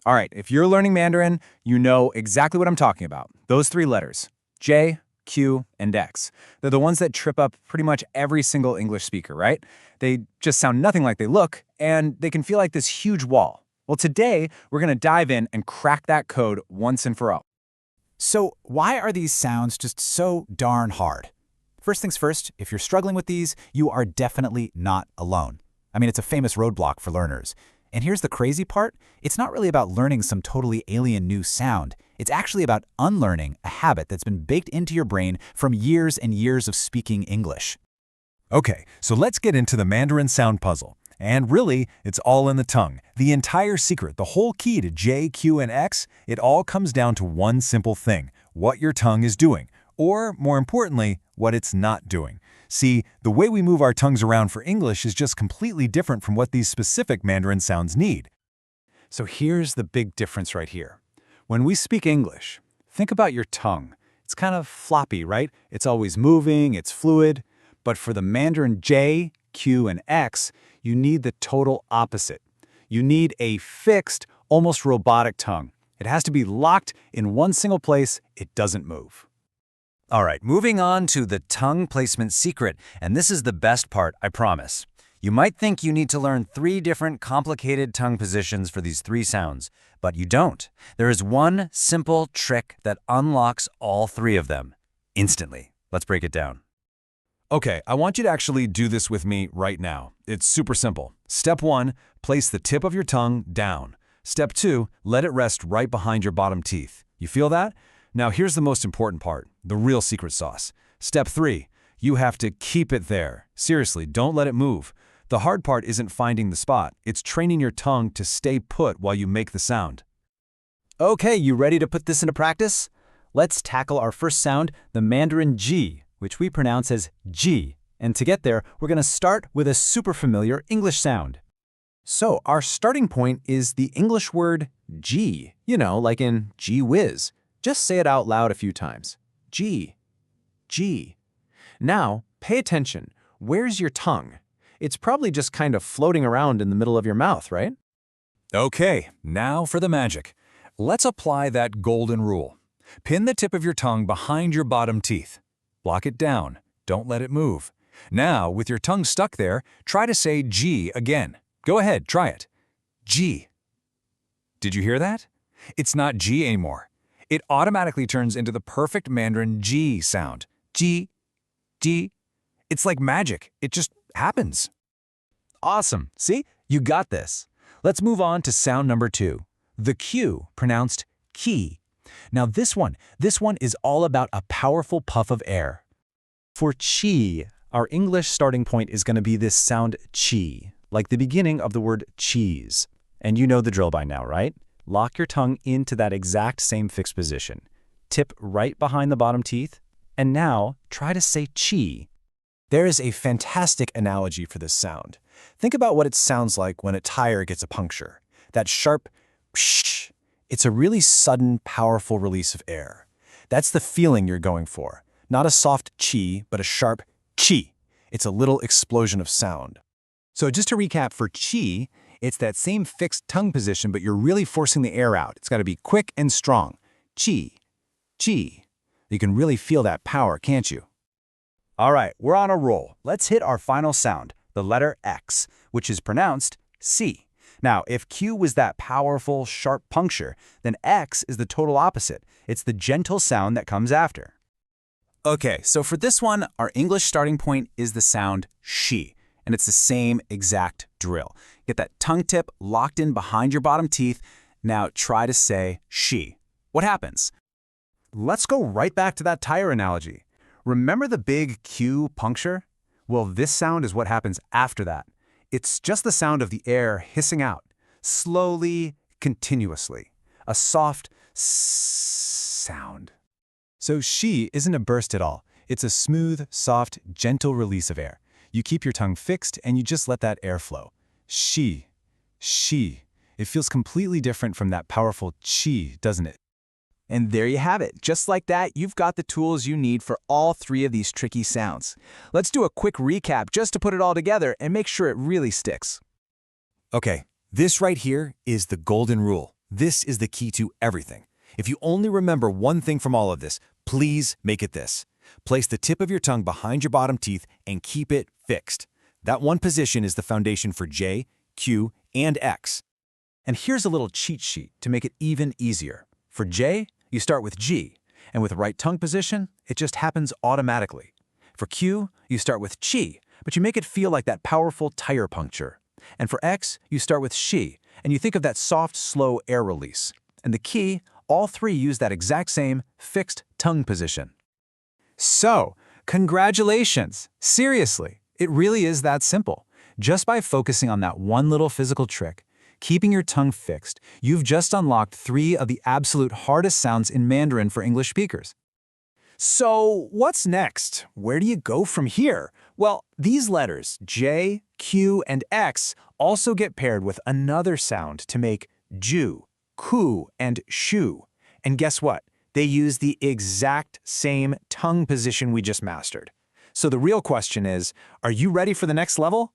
All right, if you're learning Mandarin, you know exactly what I'm talking about. Those three letters, J, Q, and X. They're the ones that trip up pretty much every single English speaker, right? They just sound nothing like they look, and they can feel like this huge wall. Well, today, we're going to dive in and crack that code once and for all. So why are these sounds just so darn hard? First things first, if you're struggling with these, you are definitely not alone. I mean, it's a famous roadblock for learners. And here's the crazy part. It's not really about learning some totally alien new sound. It's actually about unlearning a habit that's been baked into your brain from years and years of speaking English. Okay, so let's get into the Mandarin sound puzzle. And really, it's all in the tongue. The entire secret, the whole key to J, Q, and X, it all comes down to one simple thing: what your tongue is doing. Or, more importantly, what it's not doing. See, the way we move our tongues around for English is just completely different from what these specific Mandarin sounds need. So here's the big difference right here. When we speak English, think about your tongue. It's kind of floppy, right? It's always moving, it's fluid. But for the Mandarin J, Q, and X, you need the total opposite. You need a fixed, almost robotic tongue. It has to be locked in one single place. It doesn't move. All right, moving on to the tongue placement secret, and this is the best part, I promise. You might think you need to learn 3 different complicated tongue positions for these 3 sounds, but you don't. There is one simple trick that unlocks all 3 of them instantly. Let's break it down. Okay, I want you to actually do this with me right now. It's super simple. Step 1, place the tip of your tongue down. Step 2, let it rest right behind your bottom teeth. You feel that? Now here's the most important part, the real secret sauce. Step 3, you have to keep it there. Seriously, don't let it move. The hard part isn't finding the spot. It's training your tongue to stay put while you make the sound. Okay, you ready to put this into practice? Let's tackle our first sound, the Mandarin G, which we pronounce as G. And to get there, we're going to start with a super familiar English sound. So our starting point is the English word G, like in gee whiz. Just say it out loud a few times. G, G. Now, pay attention. Where's your tongue? It's probably just kind of floating around in the middle of your mouth, right? Okay, now for the magic. Let's apply that golden rule. Pin the tip of your tongue behind your bottom teeth. Lock it down. Don't let it move. Now, with your tongue stuck there, try to say G again. Go ahead, try it. G. Did you hear that? It's not G anymore. It automatically turns into the perfect Mandarin G sound. G, G. It's like magic. It just happens. Awesome. See? You got this. Let's move on to sound number 2. The Q, pronounced key. Now this one is all about a powerful puff of air. For Chee, our English starting point is going to be this sound Chee, like the beginning of the word cheese. And you know the drill by now, right? Lock your tongue into that exact same fixed position. Tip right behind the bottom teeth, and now try to say Chee. There is a fantastic analogy for this sound. Think about what it sounds like when a tire gets a puncture. That sharp psh. It's a really sudden, powerful release of air. That's the feeling you're going for. Not a soft Chee, but a sharp Chee. It's a little explosion of sound. So just to recap, for Chee, it's that same fixed tongue position, but you're really forcing the air out. It's got to be quick and strong. Chee, Chee. You can really feel that power, can't you? All right, we're on a roll. Let's hit our final sound, the letter X, which is pronounced C. Now, if Q was that powerful, sharp puncture, then X is the total opposite. It's the gentle sound that comes after. Okay, so for this one, our English starting point is the sound she, and it's the same exact drill. Get that tongue tip locked in behind your bottom teeth. Now try to say she. What happens? Let's go right back to that tire analogy. Remember the big Q puncture? Well, this sound is what happens after that. It's just the sound of the air hissing out, slowly, continuously. A soft sound. So she isn't a burst at all. It's a smooth, soft, gentle release of air. You keep your tongue fixed and you just let that air flow. She. It feels completely different from that powerful chi, doesn't it? And there you have it. Just like that, you've got the tools you need for all 3 of these tricky sounds. Let's do a quick recap just to put it all together and make sure it really sticks. Okay, this right here is the golden rule. This is the key to everything. If you only remember one thing from all of this, please make it this. Place the tip of your tongue behind your bottom teeth and keep it fixed. That one position is the foundation for J, Q, and X. And here's a little cheat sheet to make it even easier. For J, you start with G, and with right tongue position, it just happens automatically. For Q, you start with Chee, but you make it feel like that powerful tire puncture. And for X, you start with She, and you think of that soft, slow air release. And the key, all three use that exact same fixed tongue position. So, congratulations! Seriously, it really is that simple. Just by focusing on that one little physical trick, keeping your tongue fixed, you've just unlocked 3 of the absolute hardest sounds in Mandarin for English speakers. So, what's next? Where do you go from here? Well, these letters, J, Q, and X, also get paired with another sound to make ju, ku, and shu. And guess what? They use the exact same tongue position we just mastered. So the real question is, are you ready for the next level?